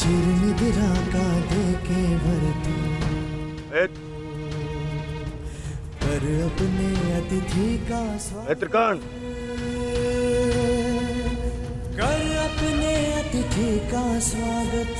चिरनिद्रा का देके वर तू कर अपने अतिथि का स्वागत, कर अपने अतिथि का स्वागत।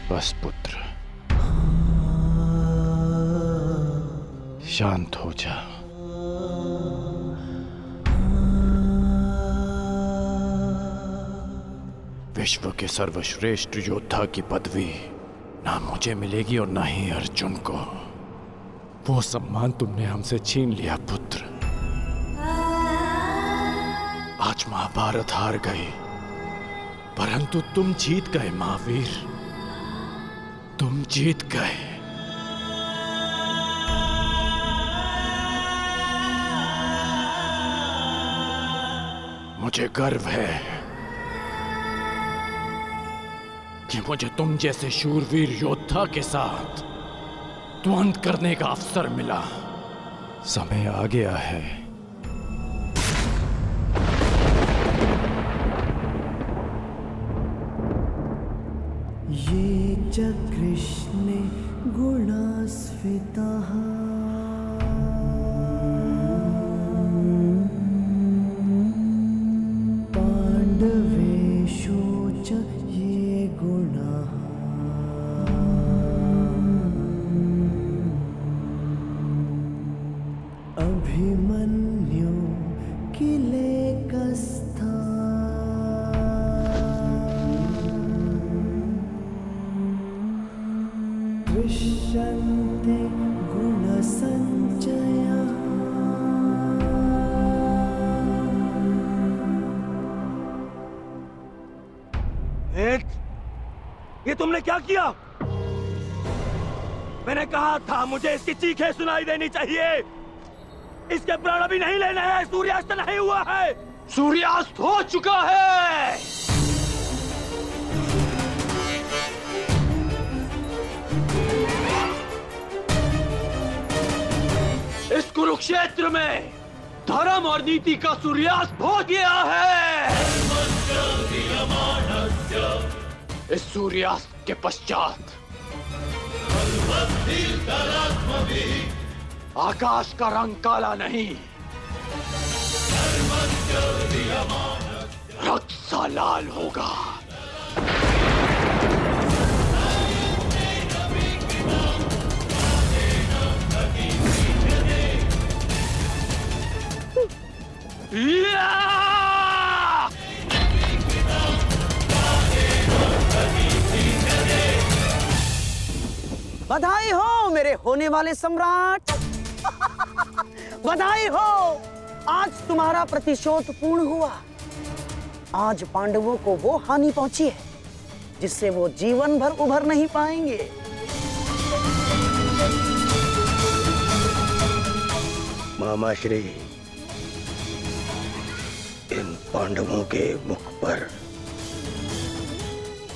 बस पुत्र, शांत हो जा। विश्व के सर्वश्रेष्ठ योद्धा की पदवी ना मुझे मिलेगी और ना ही अर्जुन को। वो सम्मान तुमने हमसे छीन लिया पुत्र। आज महाभारत हार गई, परंतु तुम जीत गए महावीर, तुम जीत गए। मुझे गर्व है कि मुझे तुम जैसे शूरवीर योद्धा के साथ द्वंद्व करने का अवसर मिला। समय आ गया है। ये कृष्णे गुणास्फितः पांडवेषु च ये गुणाः अभिमन्यु किलेकस्थः दृश्यन्ते गुणसञ्चयः। ये तुमने क्या किया? मैंने कहा था मुझे इसकी चीखें सुनाई देनी चाहिए। इसके प्राण अभी नहीं लेने हैं। सूर्यास्त नहीं हुआ है। सूर्यास्त हो चुका है। इस कुरुक्षेत्र में धर्म और नीति का सूर्यास्त हो गया है। इस सूर्यास्त के पश्चात आकाश का रंग काला नहीं, रक्त सा लाल होगा। बधाई हो मेरे होने वाले सम्राट। बधाई हो, आज तुम्हारा प्रतिशोध पूर्ण हुआ। आज पांडवों को वो हानि पहुंची है जिससे वो जीवन भर उभर नहीं पाएंगे। मामा श्री, इन पांडवों के मुख पर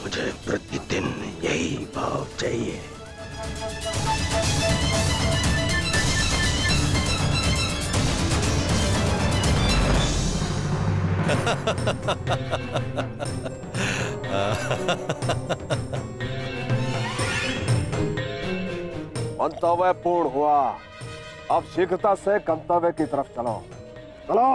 मुझे प्रतिदिन यही भाव चाहिए। मंतव्य पूर्ण हुआ। अब शीघ्रता से गंतव्य की तरफ चलो। चलो।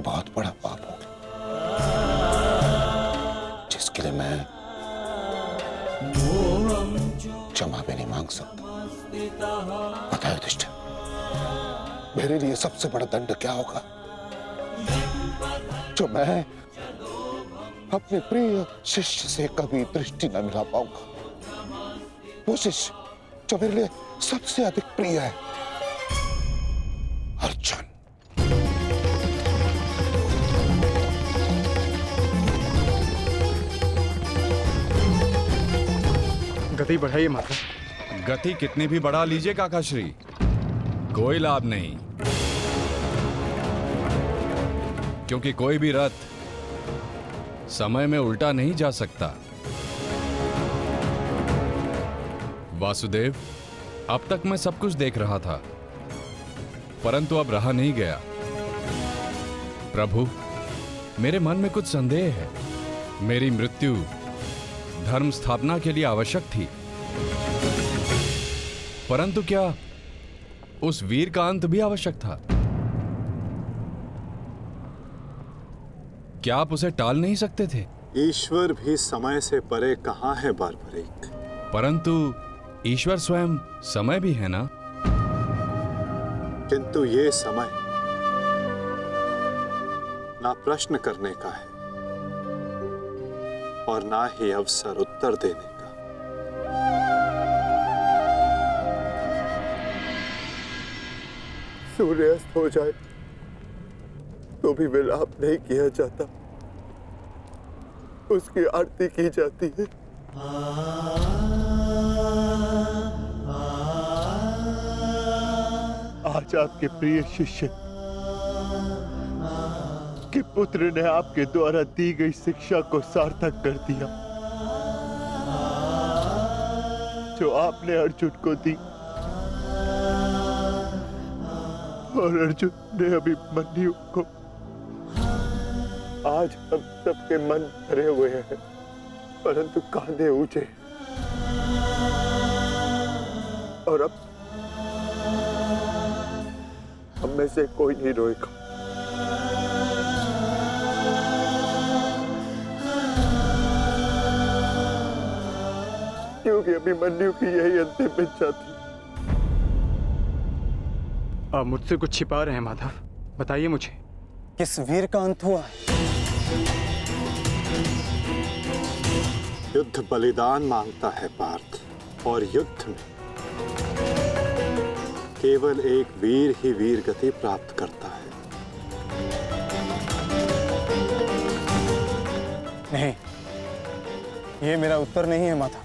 बहुत बड़ा पाप हो जिसके लिए मैं क्षमा भी नहीं मांग सकता। पता है युधिष्ठिर, मेरे लिए सबसे बड़ा दंड क्या होगा? जो मैं अपने प्रिय शिष्य से कभी दृष्टि न मिला पाऊंगा। वो शिष्य जो मेरे लिए सबसे अधिक प्रिय है, अर्जुन। गति बढ़ाइए माता। गति कितनी भी बढ़ा लीजिए काकाश्री, कोई लाभ नहीं, क्योंकि कोई भी रथ समय में उल्टा नहीं जा सकता। वासुदेव, अब तक मैं सब कुछ देख रहा था, परंतु अब रहा नहीं गया। प्रभु, मेरे मन में कुछ संदेह है। मेरी मृत्यु धर्म स्थापना के लिए आवश्यक थी, परंतु क्या उस वीर का अंत भी आवश्यक था? क्या आप उसे टाल नहीं सकते थे? ईश्वर भी समय से परे कहां है बारबरीक? परंतु ईश्वर स्वयं समय भी है ना? किंतु ये समय ना प्रश्न करने का है और ना ही अवसर उत्तर देने का। सूर्यास्त हो जाए तो भी विलाप नहीं किया जाता, उसकी आरती की जाती है। आज आपके प्रिय शिष्य के पुत्र ने आपके द्वारा दी गई शिक्षा को सार्थक कर दिया, जो आपने अर्जुन को दी, और अर्जुन ने अभिमन्यु को। आज हम सबके मन भरे हुए हैं, परंतु कांधे ऊंचे, और अब हम में से कोई नहीं रोएगा। क्योंकि अभिमन्यु की यही अंतिम इच्छा थी। आप मुझसे कुछ छिपा रहे हैं माधव, बताइए मुझे। किस वीर का अंत हुआ? युद्ध बलिदान मांगता है पार्थ, और युद्ध में केवल एक वीर ही वीर गति प्राप्त करता है। नहीं, ये मेरा उत्तर नहीं है माता।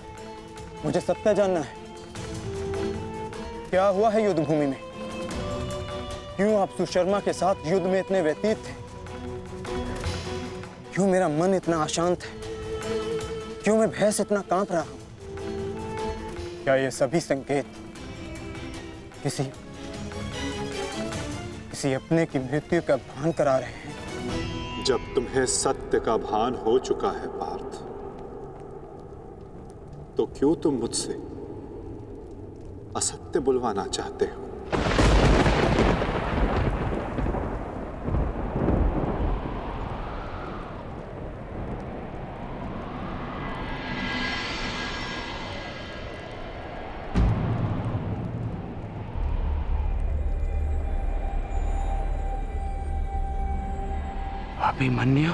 मुझे सत्य जानना है। क्या हुआ है युद्ध भूमि में? क्यों आप सुशर्मा के साथ युद्ध में इतने व्यतीत थे? क्यों मेरा मन इतना अशांत है? क्यों मैं भय से इतना कांप रहा हूं? क्या ये सभी संकेत किसी अपने की मृत्यु का भान करा रहे हैं? जब तुम्हें सत्य का भान हो चुका है पार्थ, तो क्यों तुम मुझसे असत्य बुलवाना चाहते हो? अभिमन्यु?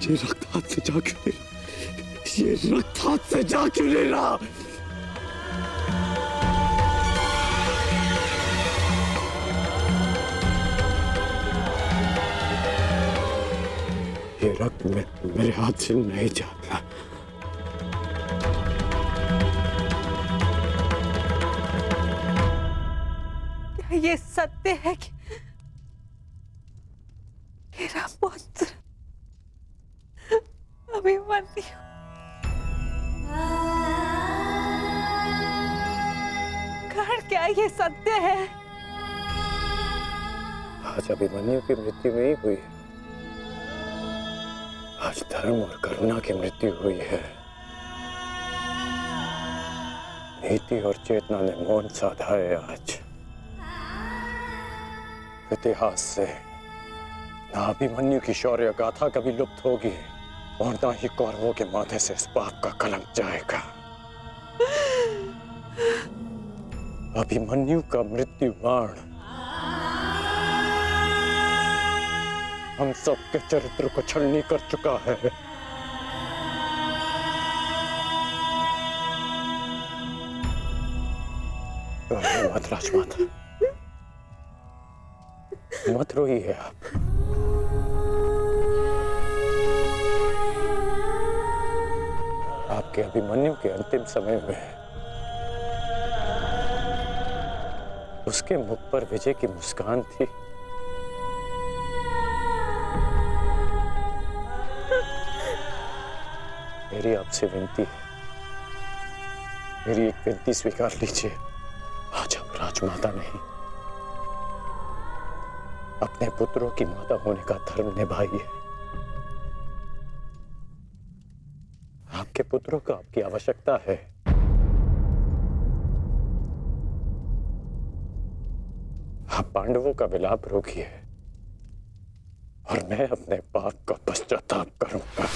ये रक्त हाथ से जा क्यों ले रहा? ये रक्त हाथ से जा क्यों ले रहा? ये रक्त मेरे हाथ से नहीं जाता। क्या ये सत्य है कि मेरा पुत्र अभिमन्यु कर्ण, क्या ये सत्य है? आज अभिमन्यु की मृत्यु नहीं हुई है, आज धर्म और करुणा की मृत्यु हुई है। नीति और चेतना ने मौन साधा है। आज इतिहास से ना अभिमन्यु की शौर्य गाथा कभी लुप्त होगी और ना ही कौरवों के माथे से इस पाप का कलंक जाएगा। अभिमन्यु का मृत्यु बाण हम सबके चरित्र को छलनी कर चुका है। मत राजमाता, मत रोइए आप। आपके अभिमन्यु के अंतिम समय में उसके मुख पर विजय की मुस्कान थी। मेरी आपसे विनती है, मेरी एक विनती स्वीकार लीजिए। आज आप राजमाता नहीं, अपने पुत्रों की माता होने का धर्म निभाइए। आपके पुत्रों को आपकी आवश्यकता है। आप पांडवों का विलाप रोकिए और मैं अपने पाप का पश्चाताप करूंगा।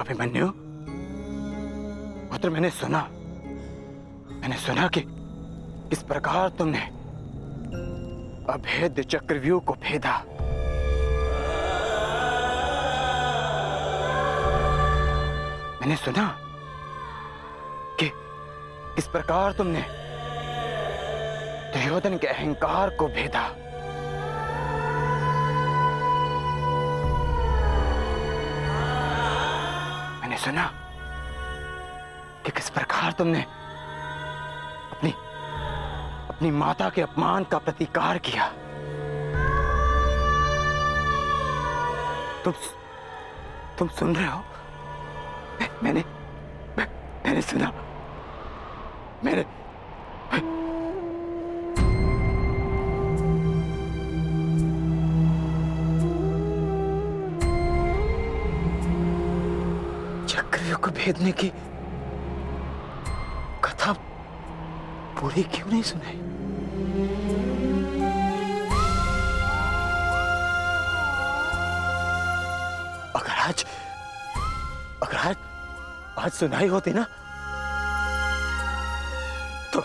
अभिमन्यु, पुत्र, मैंने सुना कि इस प्रकार तुमने अभेद्य चक्रव्यूह को भेदा। मैंने सुना कि इस प्रकार तुमने दुर्योधन के अहंकार को भेदा। मैंने सुना कि किस प्रकार तुमने अपनी माता के अपमान का प्रतिकार किया। तुम सुन रहे हो? मैंने सुना। चक्रव्यूह को भेदने की कथा पूरी क्यों नहीं सुनाई? अगर आज सुनाई होती ना, तो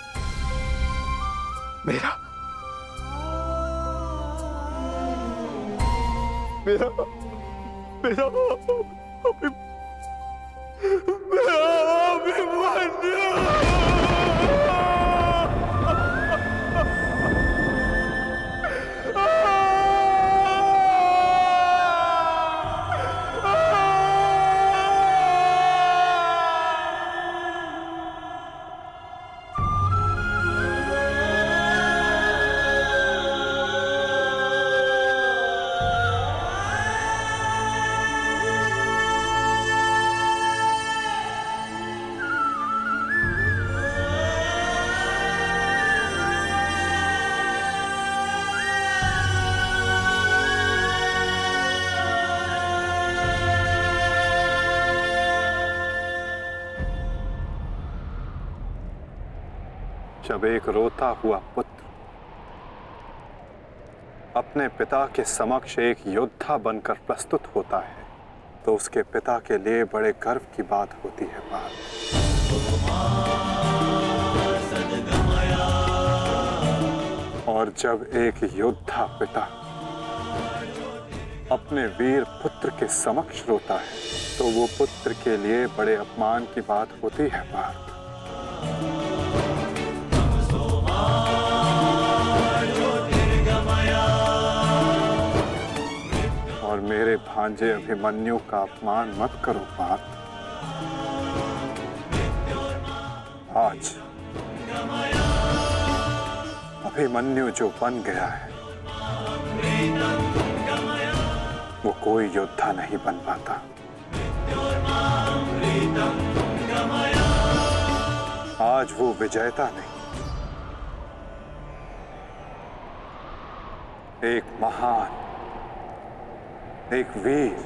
मेरा अभिमन्यु जब एक रोता हुआ पुत्र अपने पिता के समक्ष एक योद्धा बनकर प्रस्तुत होता है तो उसके पिता के लिए बड़े गर्व की बात होती है पार्थ। और जब एक योद्धा पिता अपने वीर पुत्र के समक्ष रोता है तो वो पुत्र के लिए बड़े अपमान की बात होती है पार्थ। और मेरे भांजे अभिमन्यु का अपमान मत करो पार्थ। आज अभिमन्यु जो बन गया है वो कोई योद्धा नहीं बन पाता। आज वो विजेता नहीं, एक महान, एक वीर,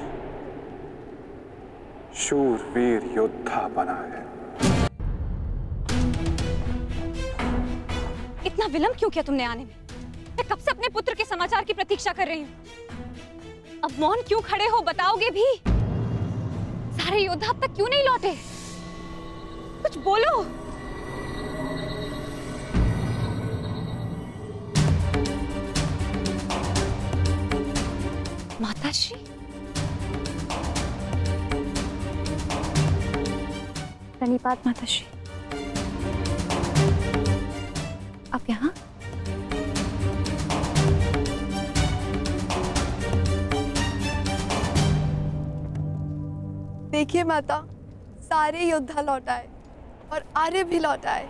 शूरवीर योद्धा बना है। इतना विलंब क्यों किया तुमने आने में? मैं कब से अपने पुत्र के समाचार की प्रतीक्षा कर रही हूँ। अब मौन क्यों खड़े हो, बताओगे भी? सारे योद्धा अब तक क्यों नहीं लौटे? कुछ बोलो। माताश्री, प्रणिपात माताश्री। आप यहाँ? देखिए माता, सारे योद्धा लौट आए और आर्य भी लौट आए।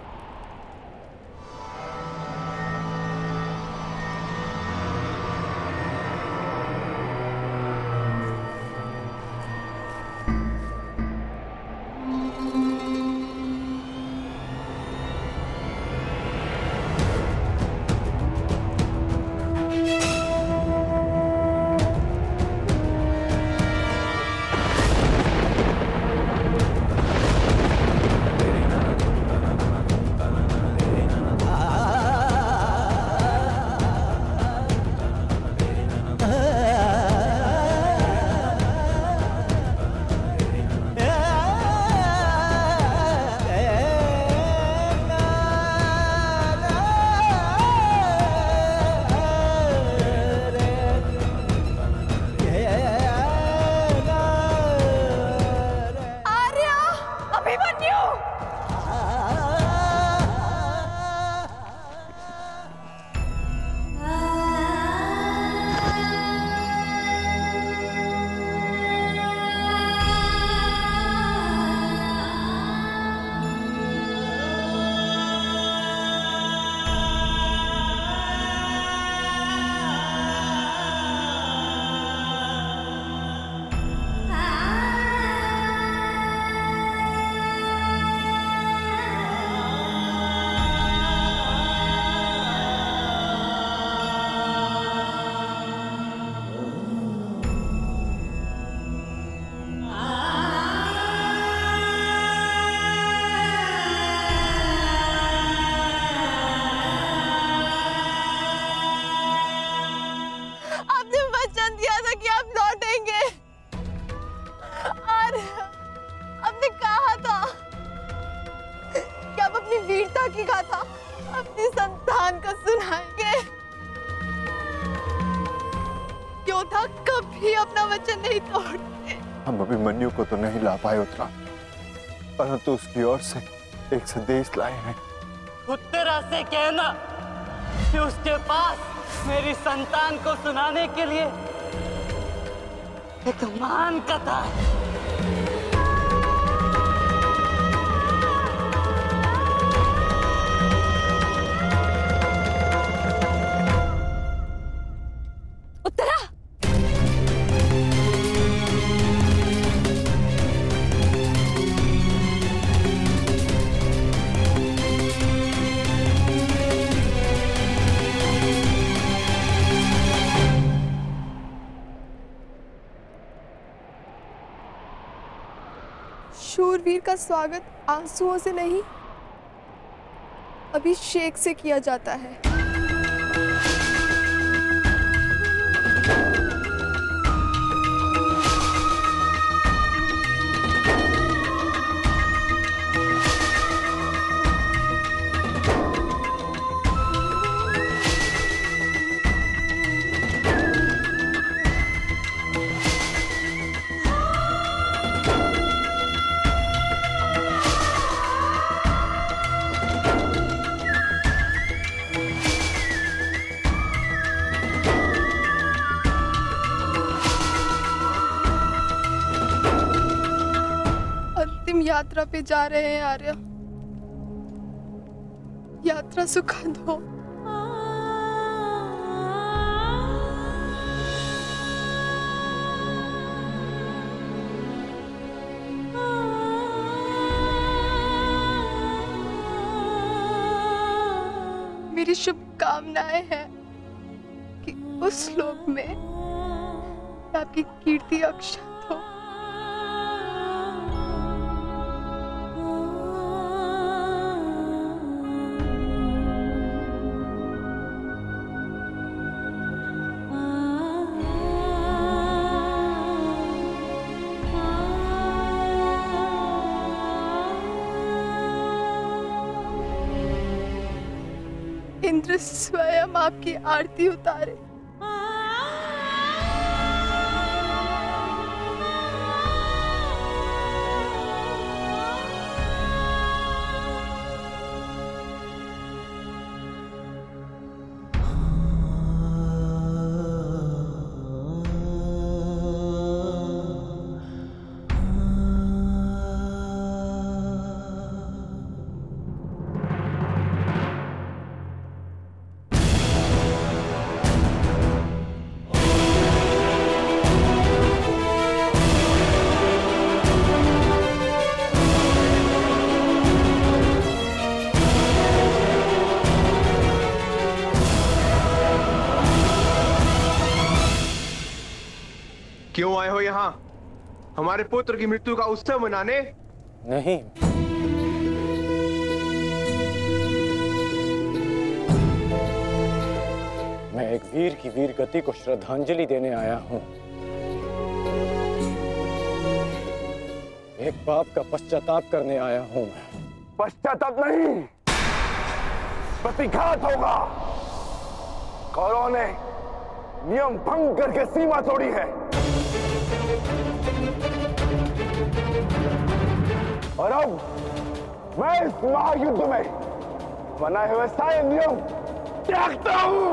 की गाथा अपनी संतान को सुनाएंगे। योद्धा कभी अपना वचन नहीं तोड़ते। हम अभिमन्यु को तो नहीं ला पाए उत्तरा, परंतु उसकी ओर से एक संदेश लाए हैं। उत्तरा से कहना कि उसके पास मेरी संतान को सुनाने के लिए एक महान कथा है। शूरवीर का स्वागत आंसुओं से नहीं अभिषेक से किया जाता है। यात्रा पे जा रहे हैं आर्य। यात्रा सुखद हो। मेरी शुभकामनाएं हैं कि उस लोक में आपकी कीर्ति अक्षत हो। इंद्र स्वयं आपकी आरती उतारे। क्यों आए हो यहाँ? हमारे पुत्र की मृत्यु का उत्सव मनाने? नहीं, मैं एक वीर की वीर गति को श्रद्धांजलि देने आया हूँ। एक पाप का पश्चाताप करने आया हूँ। पश्चाताप नहीं, प्रतिघात होगा। कौरवों ने नियम भंग करके सीमा तोड़ी है और अब मैं इस महायुद्ध में बनाए हुए सारे नियम त्यागता हूं।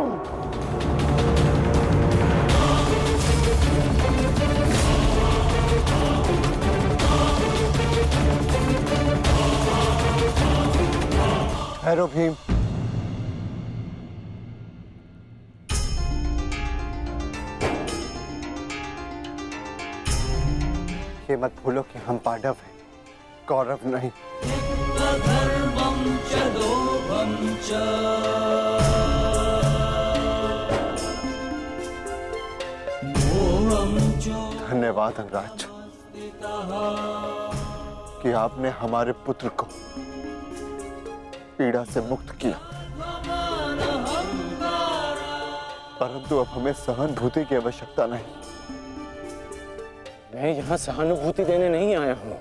ठहरो भीम, ये मत भूलो कि हम पांडव हैं, कौरव नहीं। धन्यवाद अंगराज कि आपने हमारे पुत्र को पीड़ा से मुक्त किया, परंतु अब हमें सहानुभूति की आवश्यकता नहीं। मैं यहाँ सहानुभूति देने नहीं आया हूँ,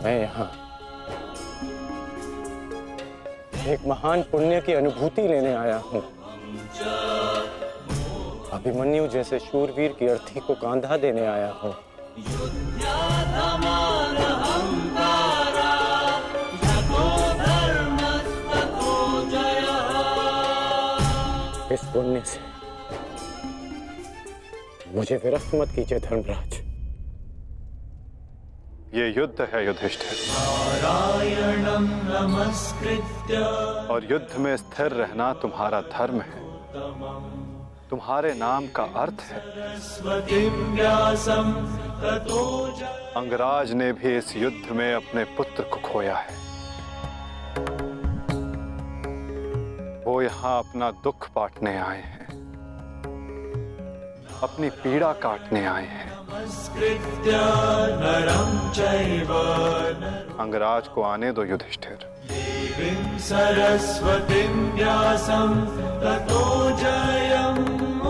मैं यहाँ एक महान पुण्य की अनुभूति लेने आया हूँ। अभिमन्यु जैसे शूरवीर की अर्थी को कांधा देने आया हूँ। इस पुण्य से मुझे विरक्त मत कीजिए धर्मराज। ये युद्ध है युधिष्ठिर, और युद्ध में स्थिर रहना तुम्हारा धर्म है, तुम्हारे नाम का अर्थ है। अंगराज ने भी इस युद्ध में अपने पुत्र को खोया है। वो यहाँ अपना दुख बांटने आए हैं, अपनी पीड़ा काटने आए हैं। अंगराज को आने दो युधिष्ठिर। सरस्वतीं व्यासं ततो जयमुदीरये।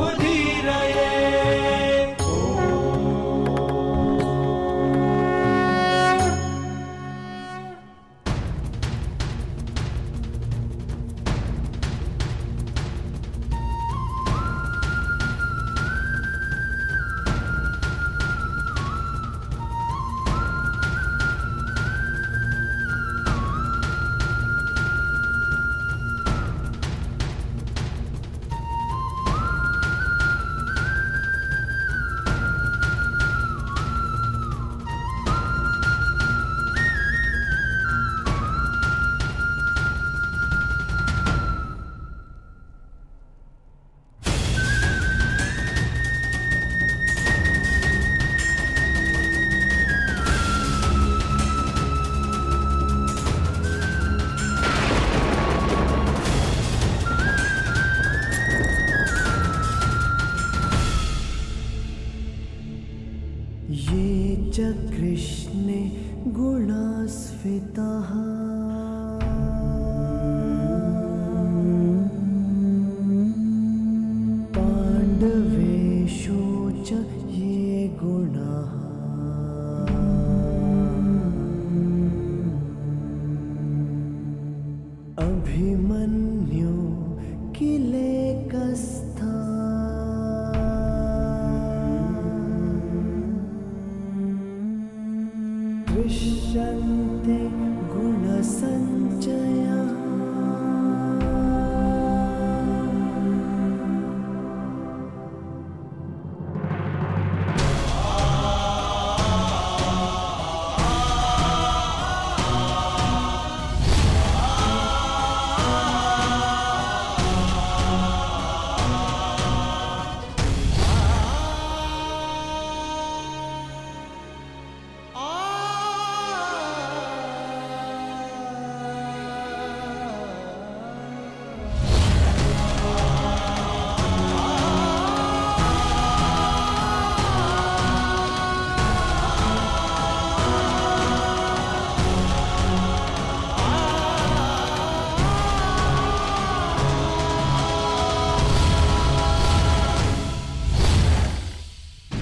ये च कृष्णे गुणास्फिताः पाण्डवेषु च ये गुणाः अभिमन्यु किलेकस्था दृश्यन्ते गुणसञ्चयः।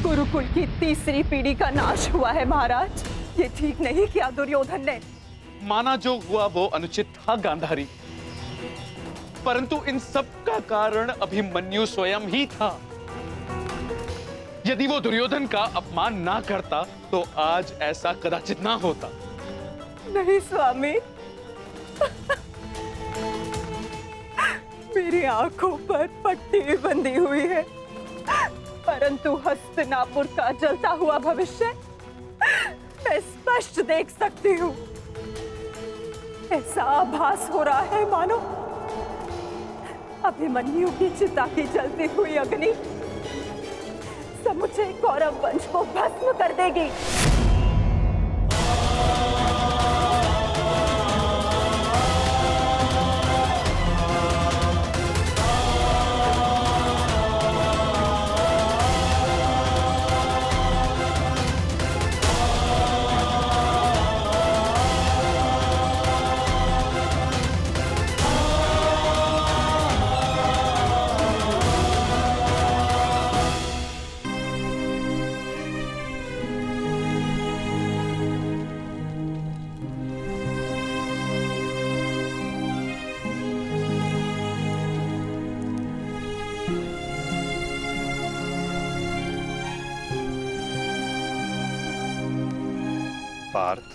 गुरुकुल की तीसरी पीढ़ी का नाश हुआ है महाराज। ये ठीक नहीं किया दुर्योधन ने। माना जो हुआ वो अनुचित था गांधारी, परंतु इन सब का कारण अभिमन्यु स्वयं ही था। यदि वो दुर्योधन का अपमान ना करता तो आज ऐसा कदाचित ना होता। नहीं स्वामी, मेरी आंखों पर पट्टी बंधी हुई है, परंतु हस्तिनापुर का जलता हुआ भविष्य मैं स्पष्ट देख सकती हूँ। ऐसा आभास हो रहा है मानो अभिमन्यु की चिता की जलती हुई अग्नि समुचे कौरव वंश को भस्म कर देगी। पार्थ,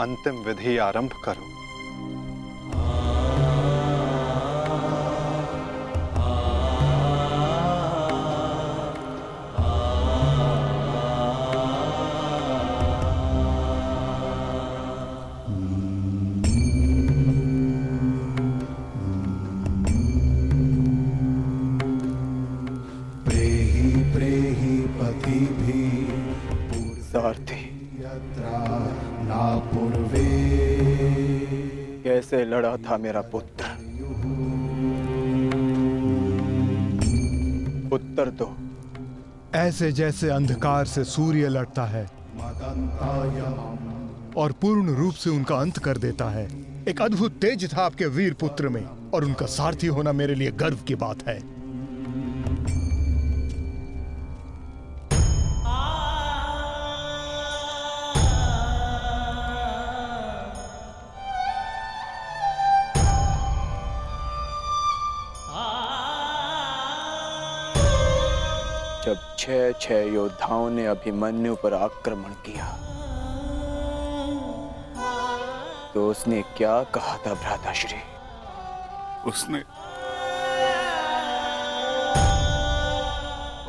अंतिम विधि आरंभ करो। कैसे लड़ा था मेरा पुत्र, उत्तर दो। ऐसे जैसे अंधकार से सूर्य लड़ता है और पूर्ण रूप से उनका अंत कर देता है। एक अद्भुत तेज था आपके वीर पुत्र में, और उनका सारथी होना मेरे लिए गर्व की बात है। जब 6 योद्धाओं ने अभिमन्यु पर आक्रमण किया तो उसने क्या कहा था भ्राताश्री?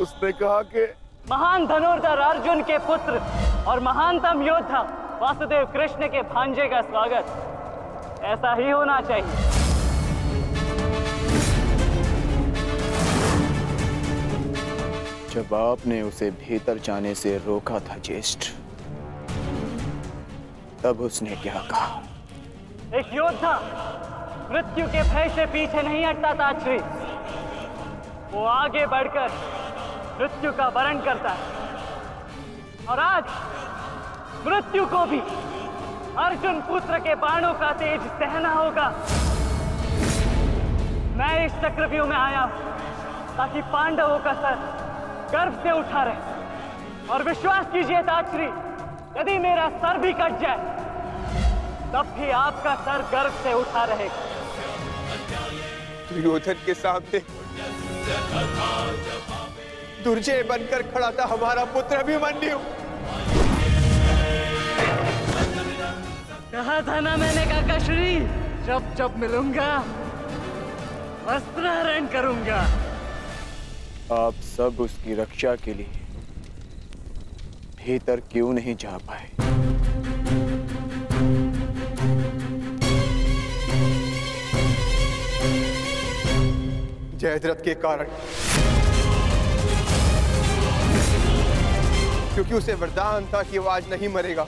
उसने कहा कि महान धनुर्धर अर्जुन के पुत्र और महानतम योद्धा वासुदेव कृष्ण के भांजे का स्वागत ऐसा ही होना चाहिए। जब आपने उसे भीतर जाने से रोका था ज्येष्ठ, तब उसने क्या कहा? एक योद्धा मृत्यु के भय से पीछे नहीं हटता ताक्षरी, वो आगे बढ़कर मृत्यु का वरण करता है। और आज मृत्यु को भी अर्जुन पुत्र के बाणों का तेज सहना होगा। मैं इस चक्रव्यूह में आया हूं ताकि पांडवों का सर गर्व से उठा रहे। और विश्वास कीजिए ताक्षरी, यदि मेरा सर भी कट जाए तब भी आपका सर गर्व से उठा रहेगा। दुर्योधन के सामने दुर्जय बनकर खड़ा था हमारा पुत्र अभिमन्यु। कहा था ना मैंने काकाश्री, जब जब मिलूंगा वस्त्रहरण करूंगा। आप सब उसकी रक्षा के लिए भीतर क्यों नहीं जा पाए? जयद्रथ के कारण, क्योंकि उसे वरदान था कि वो आज नहीं मरेगा।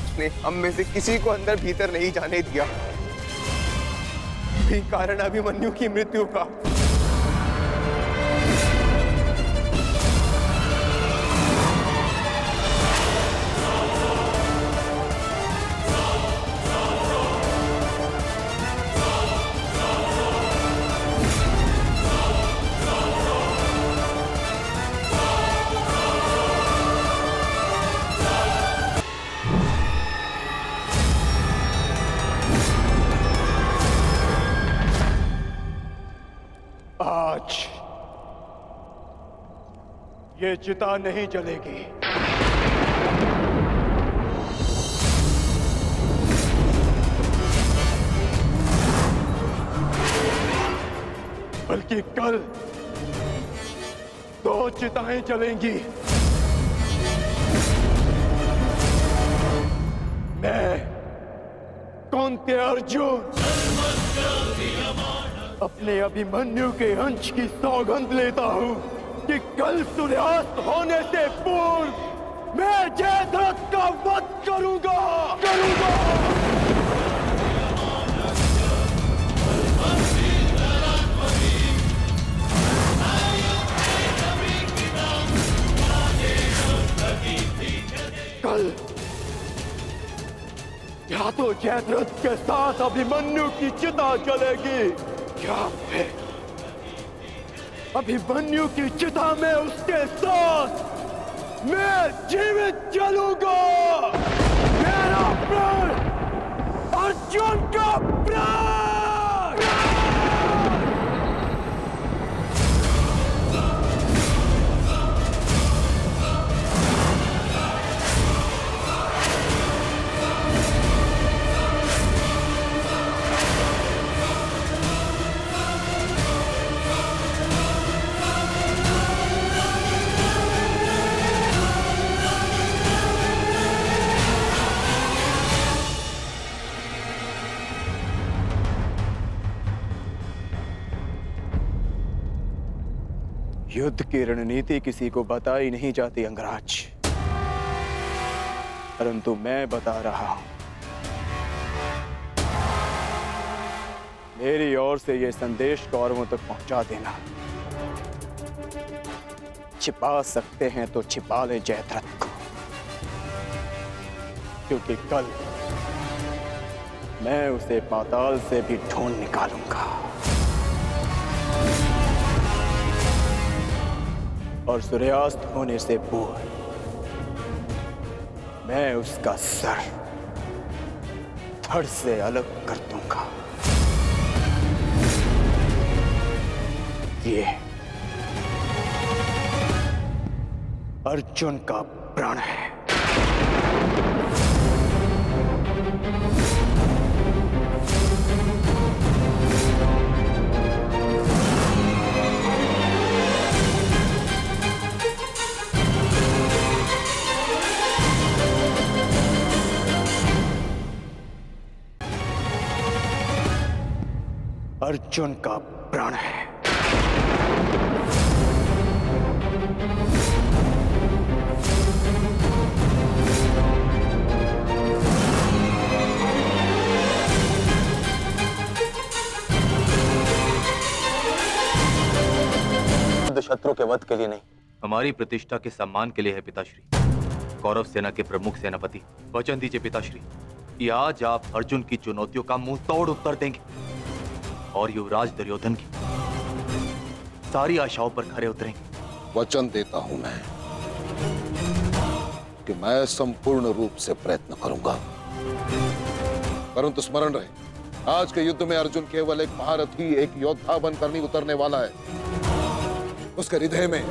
उसने हम में से किसी को अंदर भीतर नहीं जाने दिया। यही कारण अभिमन्यु की मृत्यु का। आज ये चिता नहीं जलेगी। बल्कि कल 2 चिताएं जलेंगी। मैं कौंते अर्जुन अपने अभिमन्यु के अंश की सौगंध लेता हूं कि कल सूर्यास्त होने से पूर्व मैं जयद्रथ का वध करूंगा। कल या तो जयद्रथ के साथ अभिमन्यु की चिता जलेगी, या फिर अभिमन्यु की चिता में उसके साथ मैं जीवित जलूंगा। मेरा प्राण अर्जुन का प्राण। युद्ध की रणनीति किसी को बताई नहीं जाती अंगराज, परंतु मैं बता रहा हूं। मेरी ओर से ये संदेश कौरवों तक पहुंचा देना। छिपा सकते हैं तो छिपा ले जयद्रथ को, क्योंकि कल मैं उसे पाताल से भी ढूंढ निकालूंगा और सूर्यास्त होने से पूर्व मैं उसका सर धड़ से अलग कर दूंगा। ये अर्जुन का प्रण है। अर्जुन का प्रण है। शत्रु के वध के लिए नहीं, हमारी प्रतिष्ठा के सम्मान के लिए है पिताश्री। कौरव सेना के प्रमुख सेनापति, वचन दीजिए पिताश्री कि आज आप अर्जुन की चुनौतियों का मुंह तोड़ उत्तर देंगे और युवराज दुर्योधन की सारी आशाओं पर खरे उतरेंगे। वचन देता हूं मैं कि मैं संपूर्ण रूप से प्रयत्न करूंगा, परंतु स्मरण रहे, आज के युद्ध में अर्जुन केवल एक महारथी, एक योद्धा बनकर नहीं उतरने वाला है। उसके हृदय में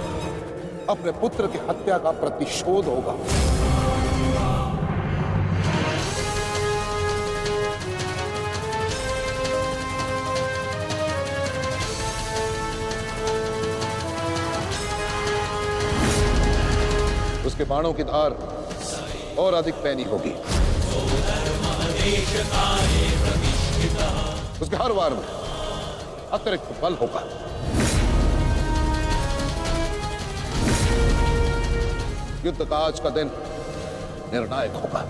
अपने पुत्र की हत्या का प्रतिशोध होगा। उसके बाणों की धार और अधिक पैनी होगी। उसके हर वार में अतिरिक्त बल होगा। युद्ध का आज का दिन निर्णायक होगा।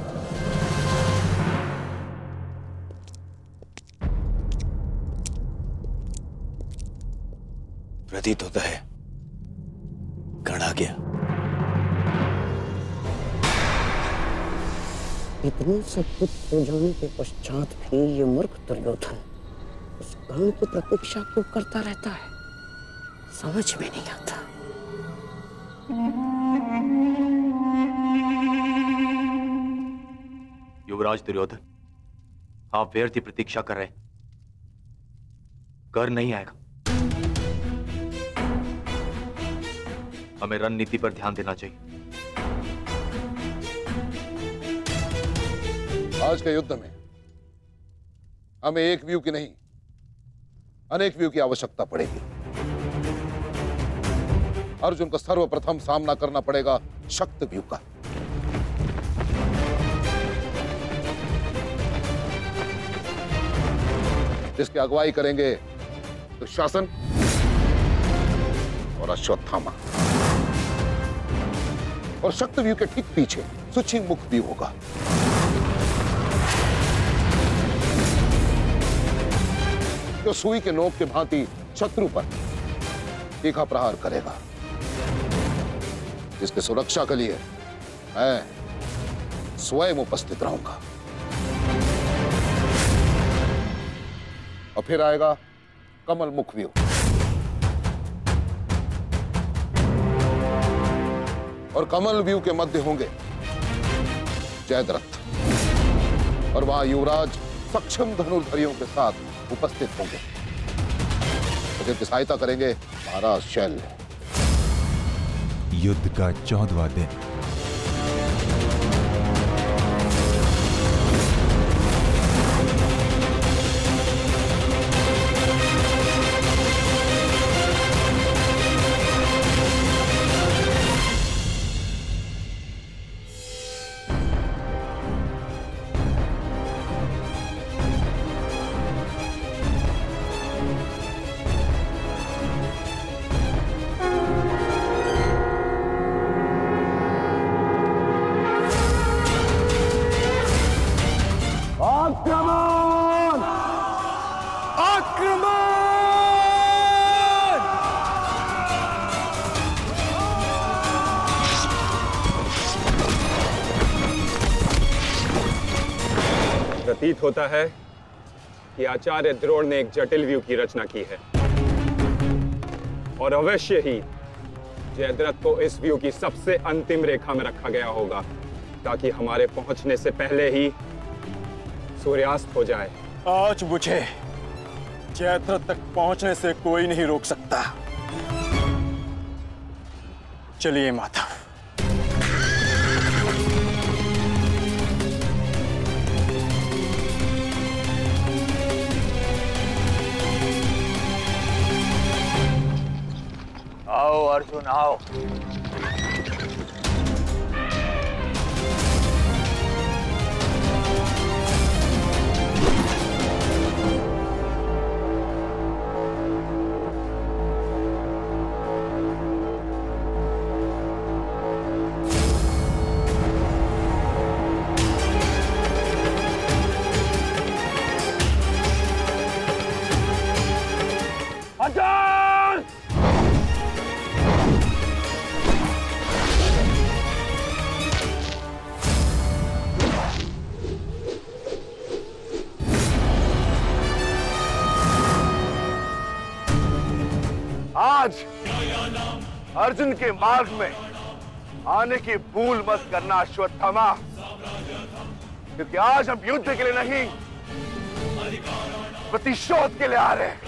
प्रतीत होता है गण आ गया। इतने सब कुछ हो जाने के पश्चात भी ये मूर्ख दुर्योधन उस गण की प्रतीक्षा क्यों करता रहता है, समझ में नहीं आता। युवराज दुर्योधन, आप व्यर्थ ही प्रतीक्षा कर रहे हैं। कर नहीं आएगा। हमें रणनीति पर ध्यान देना चाहिए। आज के युद्ध में हमें एक व्यू की नहीं, अनेक व्यू की आवश्यकता पड़ेगी। अर्जुन को सर्वप्रथम सामना करना पड़ेगा शक्त व्यू का। जिसकी अगुवाई करेंगे दुशासन और अश्वत्थामा, और शक्त व्यू के ठीक पीछे सुचिंग मुख व्यू होगा। जो सुई के नोक के भांति शत्रु पर तीखा प्रहार करेगा। जिसकी सुरक्षा के लिए मैं स्वयं उपस्थित रहूंगा। और फिर आएगा कमल मुख व्यू, और कमल व्यू के मध्य होंगे जयद्रथ, और वहां युवराज सक्षम धनुर्धरियों के साथ उपस्थित होंगे, जिनकी सहायता करेंगे महाराज शैल्य। युद्ध का 14वां दिन। आक्रमण! आक्रमण! प्रतीत होता है कि आचार्य द्रोण ने एक जटिल व्यू की रचना की है और अवश्य ही जयद्रथ को इस व्यू की सबसे अंतिम रेखा में रखा गया होगा ताकि हमारे पहुंचने से पहले ही सूर्यास्त हो जाए। आज मुझे जयद्रथ तक पहुंचने से कोई नहीं रोक सकता। चलिए माता। आओ अर्जुन आओ। आज अर्जुन के मार्ग में आने की भूल मत करना अश्वत्थामा, क्योंकि आज हम युद्ध के लिए नहीं प्रतिशोध के लिए आ रहे हैं।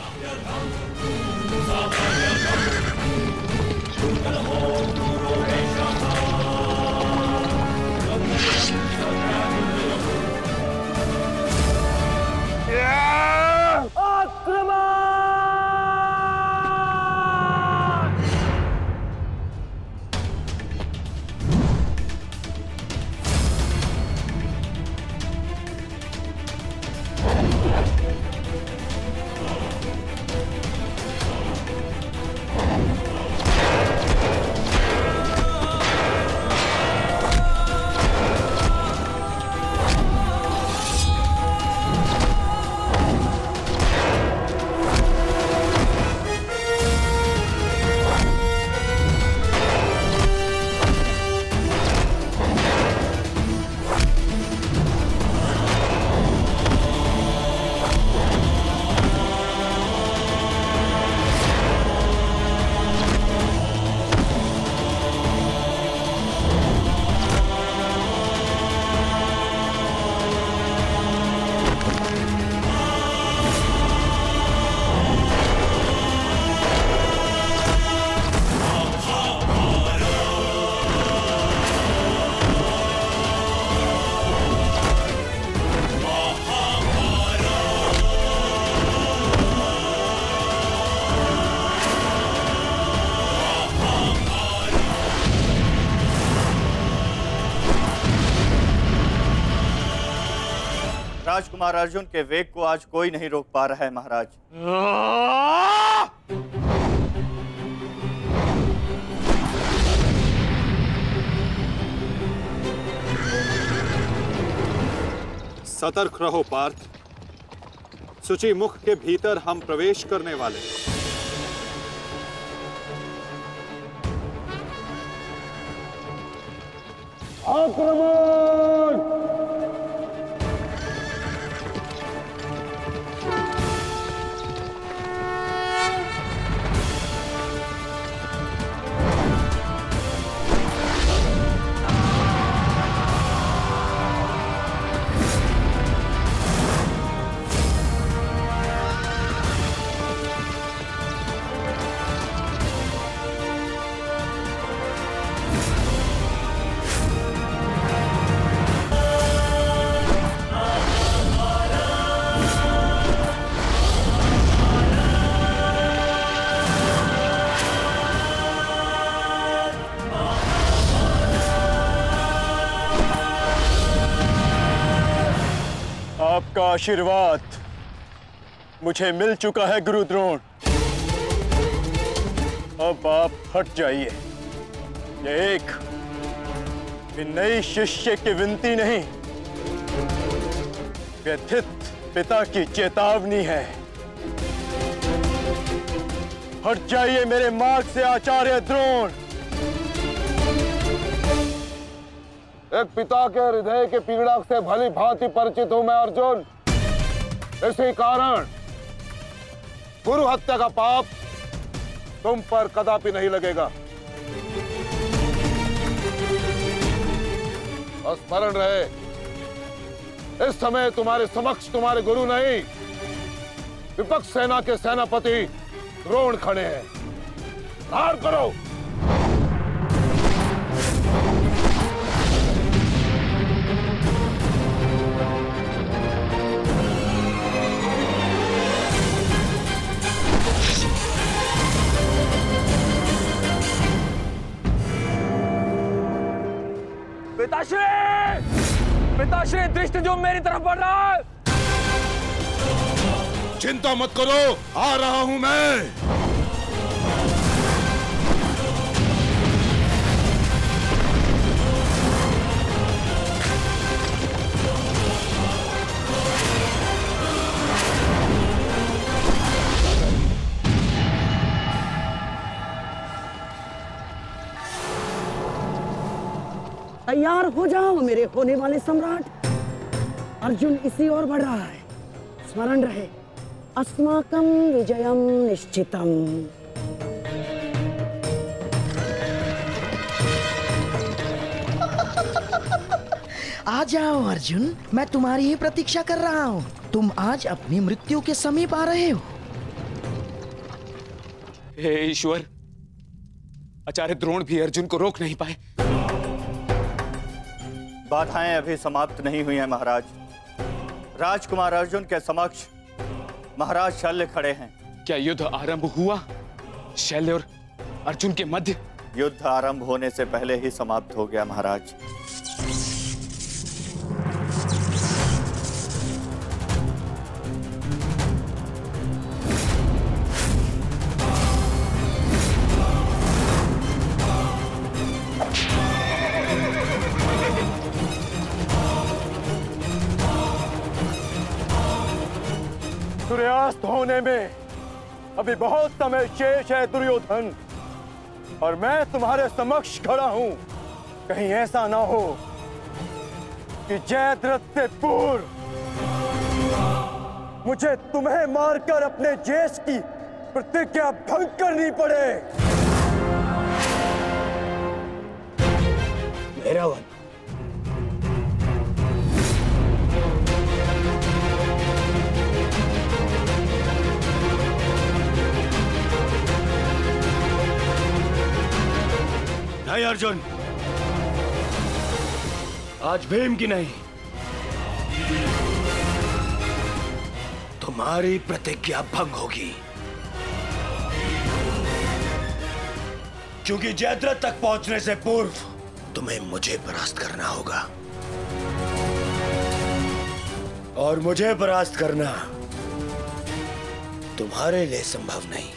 राजकुमार अर्जुन के वेग को आज कोई नहीं रोक पा रहा है महाराज। सतर्क रहो पार्थ, सूची मुख के भीतर हम प्रवेश करने वाले हैं। आक्रमण! आपका आशीर्वाद मुझे मिल चुका है गुरु द्रोण। अब आप हट जाइए। ये एक विनयी शिष्य की विनती नहीं, व्यथित पिता की चेतावनी है। हट जाइए मेरे मार्ग से आचार्य द्रोण। एक पिता के हृदय के पीड़ा से भली भांति परिचित हूं मैं अर्जुन। इसी कारण गुरु हत्या का पाप तुम पर कदापि नहीं लगेगा। और स्मरण रहे, इस समय तुम्हारे समक्ष तुम्हारे गुरु नहीं, विपक्ष सेना के सेनापति द्रोण खड़े हैं। हार करो। पिताश्री दृष्टि जो मेरी तरफ बढ़ रहा है। चिंता मत करो, आ रहा हूं मैं। तैयार हो जाओ मेरे होने वाले सम्राट। अर्जुन इसी ओर बढ़ रहा है। स्मरण रहे, अस्माकं विजयम निश्चितम। आ जाओ अर्जुन, मैं तुम्हारी ही प्रतीक्षा कर रहा हूँ। तुम आज अपनी मृत्यु के समीप आ रहे हो। हे ईश्वर, आचार्य द्रोण भी अर्जुन को रोक नहीं पाए। बाधाएं अभी समाप्त नहीं हुई हैं महाराज। राजकुमार अर्जुन के समक्ष महाराज शल्य खड़े हैं। क्या युद्ध आरंभ हुआ? शल्य और अर्जुन के मध्य? युद्ध आरंभ होने से पहले ही समाप्त हो गया महाराज। सूर्यास्त होने में अभी बहुत समय शेष है दुर्योधन, और मैं तुम्हारे समक्ष खड़ा हूं। कहीं ऐसा ना हो कि जयद्रथ से पूर्व मुझे तुम्हें मारकर अपने जेश की प्रतिज्ञा भंग करनी पड़े। मेरा वन नहीं अर्जुन, आज भीम की नहीं, तुम्हारी प्रतिज्ञा भंग होगी। क्योंकि जयद्रथ तक पहुंचने से पूर्व तुम्हें मुझे परास्त करना होगा, और मुझे परास्त करना तुम्हारे लिए संभव नहीं।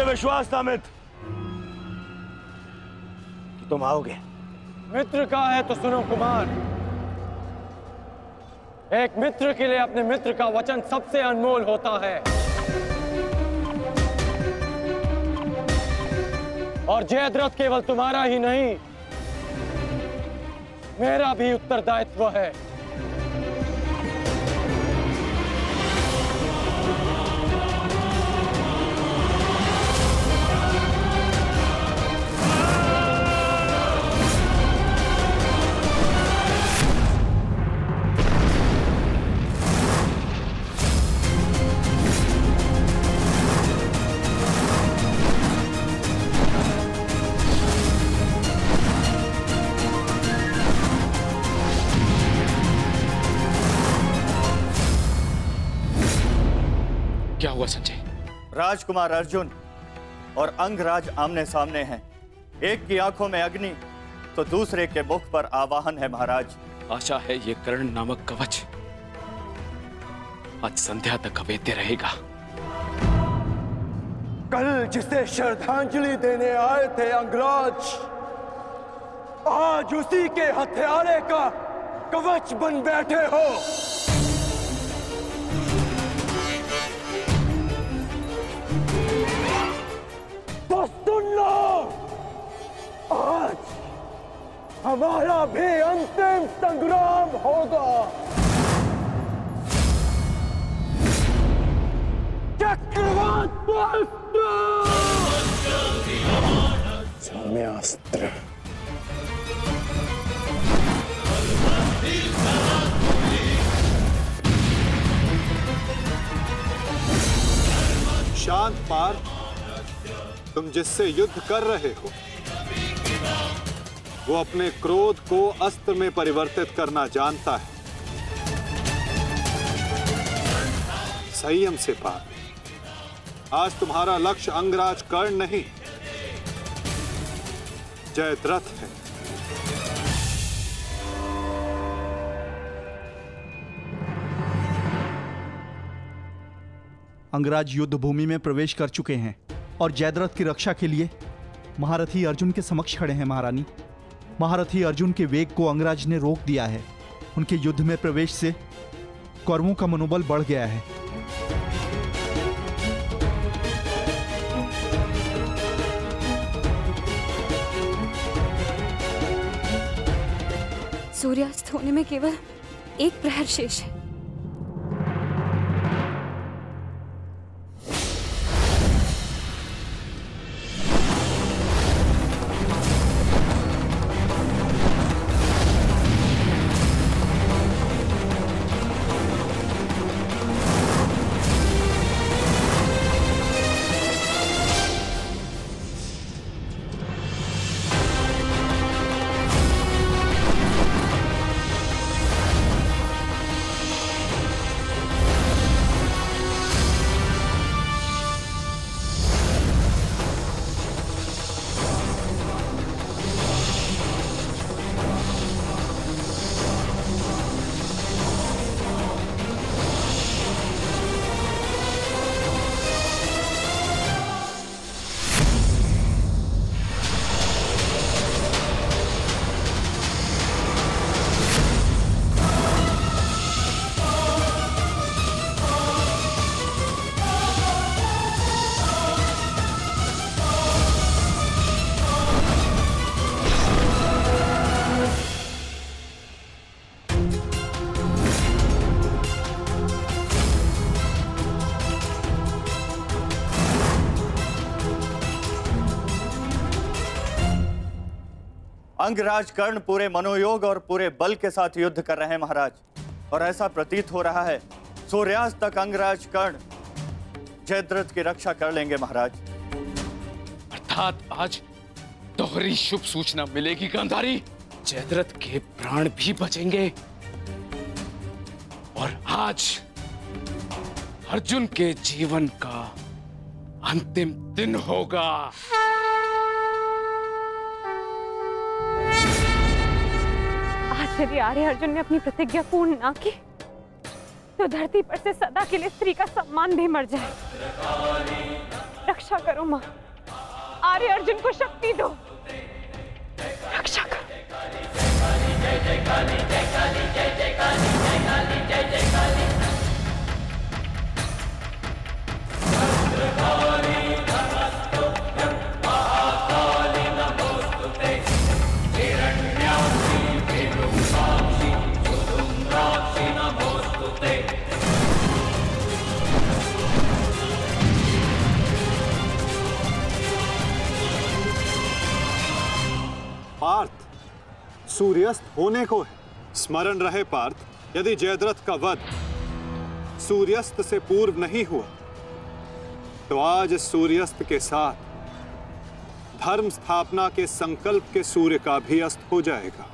विश्वास था मित्र कि तुम आओगे। मित्र का है तो सुनो कुमार, एक मित्र के लिए अपने मित्र का वचन सबसे अनमोल होता है, और जयद्रथ केवल तुम्हारा ही नहीं, मेरा भी उत्तरदायित्व है। क्या हुआ संजय? राजकुमार अर्जुन और अंगराज आमने सामने हैं। एक की आंखों में अग्नि तो दूसरे के मुख पर आवाहन है महाराज। आशा है ये कर्ण नामक कवच आज संध्या तक अवैध रहेगा। कल जिसे श्रद्धांजलि देने आए थे अंगराज, आज उसी के हत्यारे का कवच बन बैठे हो। तो सुन लो, आज हमारा भी अंतिम संग्राम होगा। चक्रवात सौम्यास्त्र। शांत पार्थ, तुम जिससे युद्ध कर रहे हो वो अपने क्रोध को अस्त्र में परिवर्तित करना जानता है। संयम से पार्थ, आज तुम्हारा लक्ष्य अंगराज कर्ण नहीं, जयद्रथ है। अंगराज युद्ध भूमि में प्रवेश कर चुके हैं और जयद्रथ की रक्षा के लिए महारथी अर्जुन के समक्ष खड़े हैं। महारानी, महारथी अर्जुन के वेग को अंगराज ने रोक दिया है। उनके युद्ध में प्रवेश से कौरवों का मनोबल बढ़ गया है। सूर्यास्त होने में केवल एक प्रहर शेष है। अंगराज कर्ण पूरे मनोयोग और पूरे बल के साथ युद्ध कर रहे हैं महाराज, और ऐसा प्रतीत हो रहा है सूर्यास्त तक अंगराज कर्ण जयद्रथ की रक्षा कर लेंगे महाराज। अर्थात आज दोहरी शुभ सूचना मिलेगी गांधारी। जयद्रथ के प्राण भी बचेंगे और आज अर्जुन के जीवन का अंतिम दिन होगा। यदि आर्य अर्जुन ने अपनी प्रतिज्ञा पूर्ण ना की तो धरती पर से सदा के लिए स्त्री का सम्मान भी मर जाए। रक्षा करो मां, आर्य अर्जुन को शक्ति दो, रक्षा करो। जय जय काली, जय काली, जय जय काली, जय काली, जय जय काली। पार्थ, सूर्यास्त होने को है। स्मरण रहे पार्थ, यदि जयद्रथ का वध सूर्यास्त से पूर्व नहीं हुआ तो आज सूर्यास्त के साथ धर्म स्थापना के संकल्प के सूर्य का भी अस्त हो जाएगा।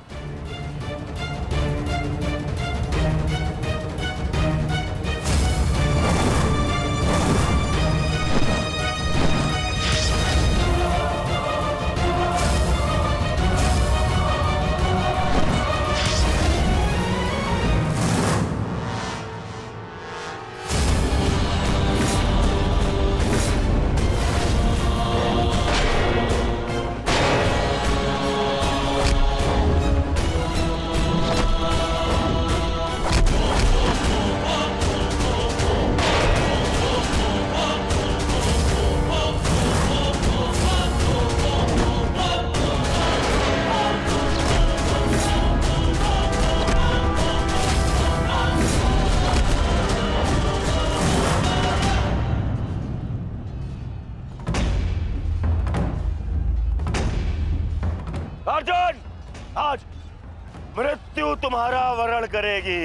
मृत्यु तुम्हारा वरण करेगी,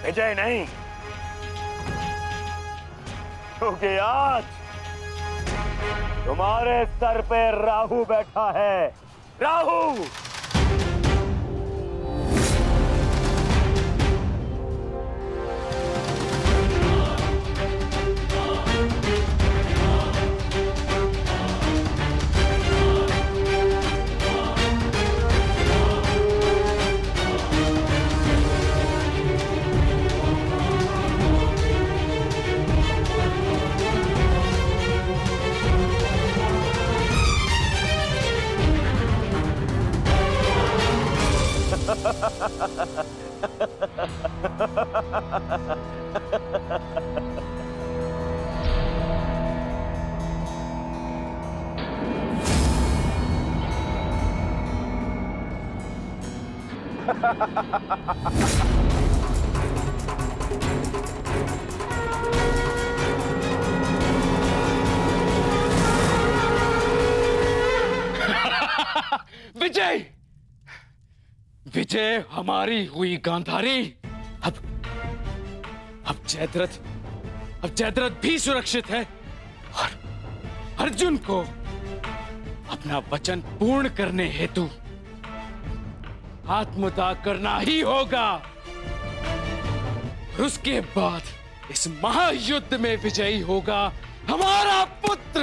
विजय नहीं। क्योंकि आज तुम्हारे सर पे राहु बैठा है। राहु! विजय! विजय हमारी हुई गांधारी। अब जयद्रथ भी सुरक्षित है और अर्जुन को अपना वचन पूर्ण करने हेतु आत्मदाह करना ही होगा। उसके बाद इस महायुद्ध में विजयी होगा हमारा पुत्र